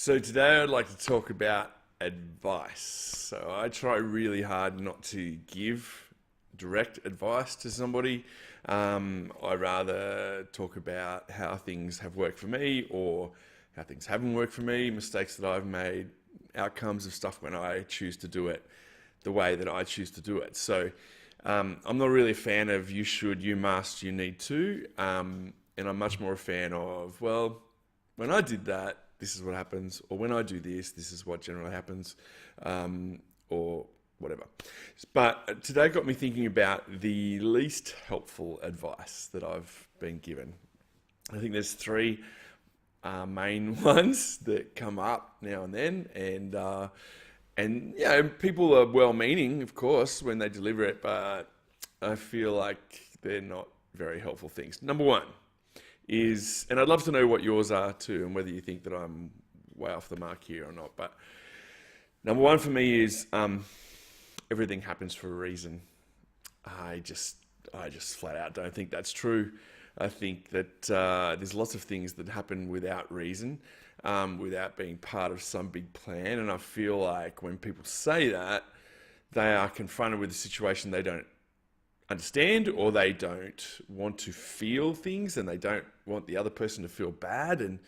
So today I'd like to talk about advice. So I try really hard not to give direct advice to somebody. I rather talk about how things have worked for me or how things haven't worked for me, mistakes that I've made, outcomes of stuff when I choose to do it the way that I choose to do it. So I'm not really a fan of you should, you must, you need to. And I'm much more a fan of, well, when I did that, this is what happens, or when I do this, this is what generally happens, or whatever. But today got me thinking about the least helpful advice that I've been given. I think there's three main ones that come up now and then, and people are well-meaning, of course, when they deliver it, but I feel like they're not very helpful things. Number one is, and I'd love to know what yours are too, and whether you think that I'm way off the mark here or not. But number one for me is everything happens for a reason. I just flat out don't think that's true. I think that there's lots of things that happen without reason, without being part of some big plan. And I feel like when people say that, they are confronted with a situation they don't understand, or they don't want to feel things, and they don't want the other person to feel bad, and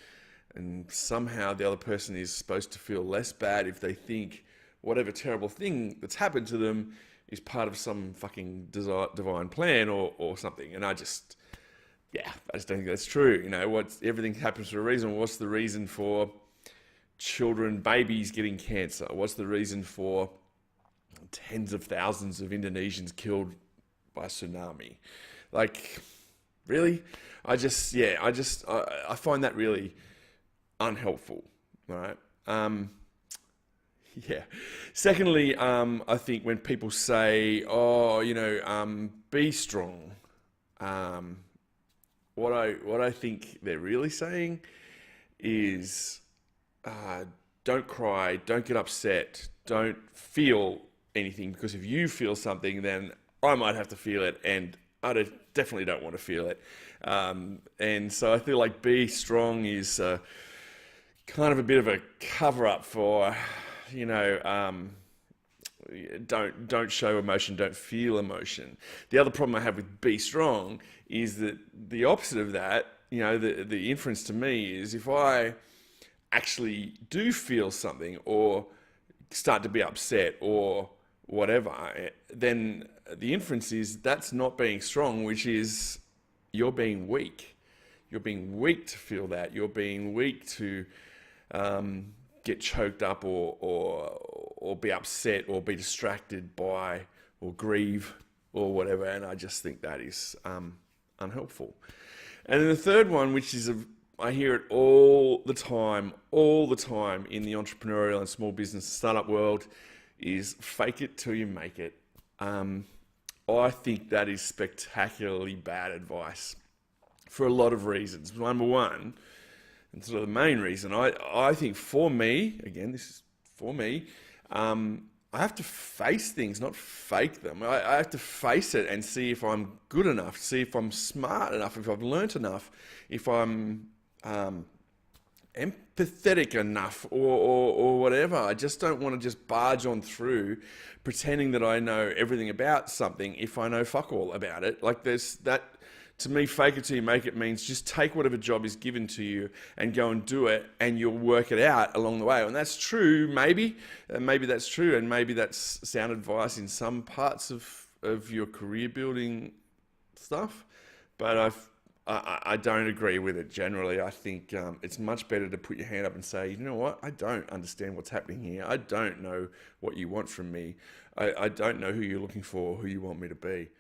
somehow the other person is supposed to feel less bad if they think whatever terrible thing that's happened to them is part of some fucking divine plan or something. And I just don't think that's true. You know, everything happens for a reason. What's the reason for babies getting cancer? What's the reason for tens of thousands of Indonesians killed by tsunami? Like, really? I find that really unhelpful, right? Secondly, I think when people say, be strong, what I think they're really saying is, don't cry, don't get upset, don't feel anything, because if you feel something, then I might have to feel it, and definitely don't want to feel it. And so I feel like be strong is kind of a bit of a cover-up for, don't show emotion, don't feel emotion. The other problem I have with be strong is that the opposite of that, the inference to me is, if I actually do feel something or start to be upset or whatever, then the inference is that's not being strong, which is you're being weak. You're being weak to feel that. You're being weak to get choked up or be upset or be distracted by or grieve or whatever. And I just think that is unhelpful. And then the third one, which is I hear it all the time in the entrepreneurial and small business startup world, is fake it till you make it. I think that is spectacularly bad advice for a lot of reasons. Number one, and sort of the main reason, I think for me, again, this is for me, I have to face things, not fake them. I have to face it and see if I'm good enough, see if I'm smart enough, if I've learnt enough, if I'm empathetic enough or whatever. I just don't want to just barge on through pretending that I know everything about something if I know fuck all about it. Like, there's that. To me, fake it till you make it means just take whatever job is given to you and go and do it, and you'll work it out along the way. And that's true, maybe that's true, and maybe that's sound advice in some parts of your career building stuff, but I don't agree with it generally. I think it's much better to put your hand up and say, you know what, I don't understand what's happening here. I don't know what you want from me. I don't know who you're looking for, who you want me to be.